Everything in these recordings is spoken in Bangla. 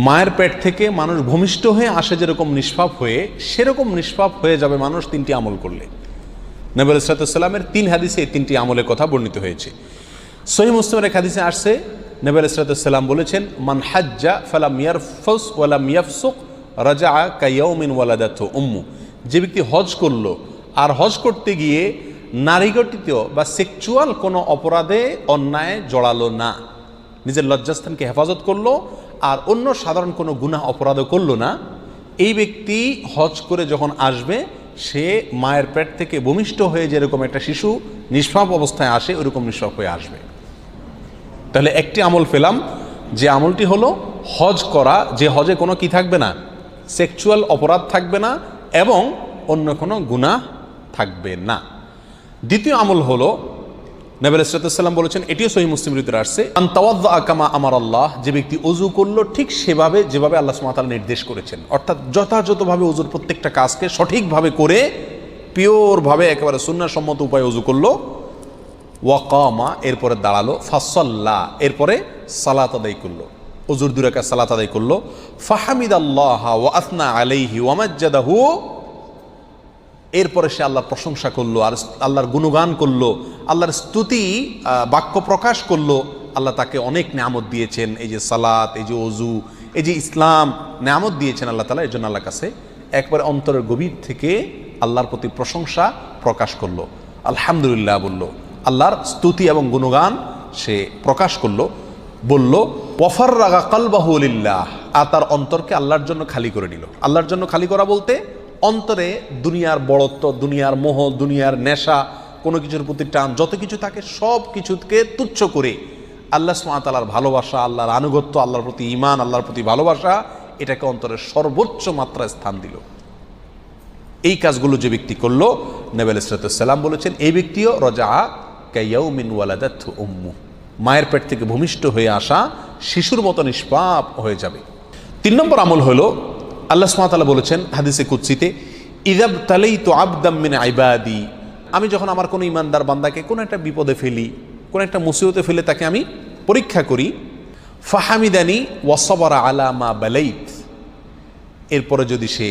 মায়ের পেট থেকে মানুষ ভূমিষ্ঠ হয়ে আসে যেরকম নিষ্পাপ হয়ে, সেরকম নিষ্পাপ হয়ে যাবে মানুষ তিনটি আমল করলে। নবী আলাইহিস সালামের 3 হাদিসে এই 3টি আমলের কথা বর্ণিত হয়েছে। সহিহ মুসলিমের এক হাদিসে আসছে, নবী আলাইহিস সালাম বলেছেন, মান হাজ্জা ফালাম ইয়ারফুস ওয়ালাম ইয়াফসুক রাজাআ কায়াউমিন ওয়ালাদাতহু উম্মু। যে ব্যক্তি হজ করলো আর হজ করতে গিয়ে নারীঘটিত বা সেক্সুয়াল কোনো অপরাধে অন্যায় জড়ালো না, নিজের লজ্জাস্থানকে হেফাজত করলো আর অন্য সাধারণ কোনো গুনাহ অপরাধও করলো না, এই ব্যক্তি হজ করে যখন আসবে সে মায়ের পেট থেকে ভূমিষ্ঠ হয়ে যেরকম একটা শিশু নিষ্পাপ অবস্থায় আসে ওরকম নিষ্পাপ হয়ে আসবে। তাহলে একটি আমল পেলাম, যে আমলটি হলো হজ করা, যে হজে কোনো কি থাকবে না, সেক্সুয়াল অপরাধ থাকবে না এবং অন্য কোনো গুনাহ থাকবে না। দ্বিতীয় আমল হলো, নবী আলাইহিস সালাম বলেছেন, এটিও সহিহ মুসলিমের ভিতরে আসছে, আন তাওয়াদ্দা কামা আমার আল্লাহ, যে ব্যক্তি ওযু করলো ঠিক সেভাবে যেভাবে আল্লাহ সুবহানাহু ওয়া তাআলা নির্দেশ করেছেন, অর্থাৎ যথাযথভাবে ওযুর প্রত্যেকটা কাজকে সঠিকভাবে করে পিওরভাবে একেবারে সুন্নাহসম্মত উপায়ে ওযু করলো। ওয়াকামা, এরপরে দাঁড়ালো, ফাসাল্লা, এরপরে সালাত আদায় করলো, ওযুর 2 রাকাত সালাত আদায় করলো। ফাহামিদাল্লাহ ওয়া আথনা আলাইহি ওয়া মাজ্জাদাহু, এরপরে সে আল্লাহর প্রশংসা করলো আর আল্লাহর গুণগান করলো, আল্লাহর স্তুতি বাক্য প্রকাশ করলো। আল্লাহ তাকে অনেক নেয়ামত দিয়েছেন, এই যে সালাত, এই যে ওযু, এই যে ইসলাম, নেয়ামত দিয়েছেন আল্লাহ তাআলা। এর জন্য আল্লাহর কাছে একবার অন্তরের গভীর থেকে আল্লাহর প্রতি প্রশংসা প্রকাশ করলো, আলহামদুলিল্লাহ বললো, আল্লাহর স্তুতি এবং গুণগান সে প্রকাশ করলো, বলল ওয়াফাররাগা কলবাহু লিল্লাহ, আর তার অন্তরকে আল্লাহর জন্য খালি করে নিল। আল্লাহর জন্য খালি করা বলতে অন্তরে দুনিয়ার বড়ত্ব, দুনিয়ার মোহ, দুনিয়ার নেশা, কোনো কিছুর প্রতি টান, যত কিছু থাকে সব কিছুকে তুচ্ছ করে আল্লাহ সুবহানাহু ওয়া তাআলার ভালোবাসা, আল্লাহর আনুগত্য, আল্লাহর প্রতি ঈমান, আল্লাহর প্রতি ভালোবাসা, এটাকে অন্তরের সর্বোচ্চ মাত্রায় স্থান দিল। এই কাজগুলো যে ব্যক্তি করলো, নবী আলাইহিস সালাম বলেছেন, এই ব্যক্তিও রাজাআ কায়াউমিন ওয়ালাদাতহু উম্মু, মায়ের পেট থেকে ভূমিষ্ঠ হয়ে আসা শিশুর মতো নিষ্পাপ হয়ে যাবে। 3 নম্বর আমল হলো, আল্লাহ সুবহানাহু ওয়া তাআলা বলেছেন হাদিসে কুদসিতে, ইযাবতালাইতু আবদাম মিন ইবাদি, আমি যখন আমার কোনো ইমানদার বান্দাকে কোনো একটা বিপদে ফেলি, কোনো একটা মুসিবতে ফেলে তাকে আমি পরীক্ষা করি, ফাহামিদানি ওয়া সাবারা আলা মা বালাইত, এরপরে যদি সে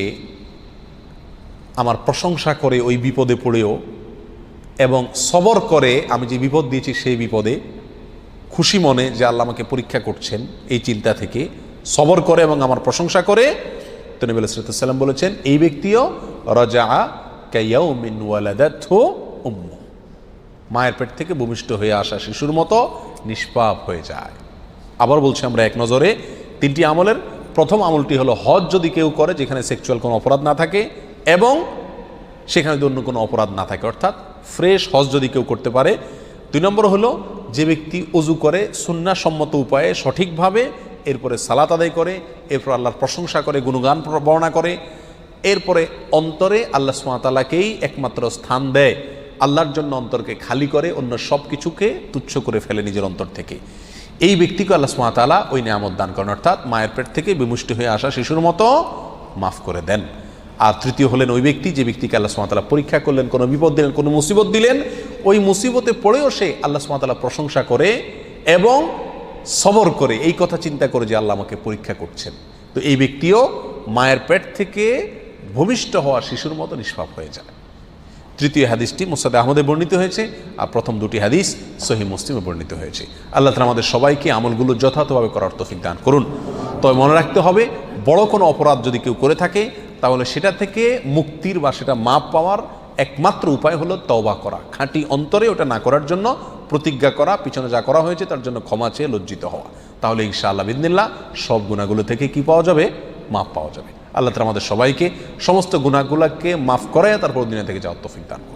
আমার প্রশংসা করে ওই বিপদে পড়েও এবং সবর করে, আমি যে বিপদ দিয়েছি সেই বিপদে খুশি মনে যে আল্লাহ আমাকে পরীক্ষা করছেন, এই চিন্তা থেকে সবর করে এবং আমার প্রশংসা করে, তো নবী আলাইহিস সালাম বলেছেন, এই ব্যক্তিও রাজাআ কায়াউমিন ওয়ালাদাতহু উম্মু, মায়ের পেট থেকে ভূমিষ্ঠ হয়ে আসা শিশুর মতো নিষ্পাপ হয়ে যায়। আবার বলছি আমরা এক নজরে 3টি আমলের প্রথম আমলটি হলো হজ যদি কেউ করে যেখানে সেক্সুয়াল কোনো অপরাধ না থাকে এবং সেখানে যদি অন্য কোনো অপরাধ না থাকে, অর্থাৎ ফ্রেশ হজ যদি কেউ করতে পারে। 2 নম্বর হলো যে ব্যক্তি ওযু করে সুন্নাহসম্মত উপায়ে সঠিকভাবে, এরপরে সালাত আদায় করে, এরপর আল্লাহর প্রশংসা করে, গুণগান বর্ণনা করে, এরপরে অন্তরে আল্লাহ সুবহানাহু ওয়া তাআলাকেই একমাত্র স্থান দেয়, আল্লাহর জন্য অন্তরকে খালি করে, অন্য সব কিছুকে তুচ্ছ করে ফেলে নিজের অন্তর থেকে। এই ব্যক্তিকে আল্লাহ সুবহানাহু ওয়া তাআলা ওই নিয়ামত দান করেন, অর্থাৎ মায়ের পেট থেকে বিমুষ্টি হয়ে আসা শিশুর মতো মাফ করে দেন। আর তৃতীয় হলেন ওই ব্যক্তি যে ব্যক্তিকে আল্লাহ সুবহানাহু ওয়া তাআলা পরীক্ষা করলেন, কোনো বিপদ দিলেন, কোনো মুসিবত দিলেন, ওই মুসিবতে পড়েও সে আল্লাহ সুবহানাহু ওয়া তাআলা প্রশংসা করে এবং সবর করে, এই কথা চিন্তা করে যে আল্লাহ আমাকে পরীক্ষা করছেন। তো এই ব্যক্তিও মায়ের পেট থেকে ভূমিষ্ঠ হওয়া শিশুর মতো নিষ্পাপ হয়ে যায়। তৃতীয় হাদিসটি মুসনাদ আহমদে বর্ণিত হয়েছে আর প্রথম 2টি হাদিস সহিহ মুসলিমে বর্ণিত হয়েছে। আল্লাহ তাআলা আমাদের সবাইকে আমলগুলো যথাযথভাবে করার তৌফিক দান করুন। তবে মনে রাখতে হবে, বড় কোনো অপরাধ যদি কেউ করে থাকে তাহলে সেটা থেকে মুক্তির বা সেটা মাপ পাওয়ার একমাত্র উপায় হলো তওবা করা, খাঁটি অন্তরে ওটা না করার জন্য প্রতিজ্ঞা করা, পিছনে যা করা হয়েছে তার জন্য ক্ষমা চেয়ে লজ্জিত হওয়া। তাহলে ইনশাআল্লাহ বিইذনিল্লাহ সব গুনাহগুলো থেকে কি পাওয়া যাবে? মাপ পাওয়া যাবে। আল্লাহ তাআলা আমাদের সবাইকে সমস্ত গুনাহগুলোকে মাফ করে তারপর দুনিয়া থেকে যাওয়ার তৌফিক দান করুন।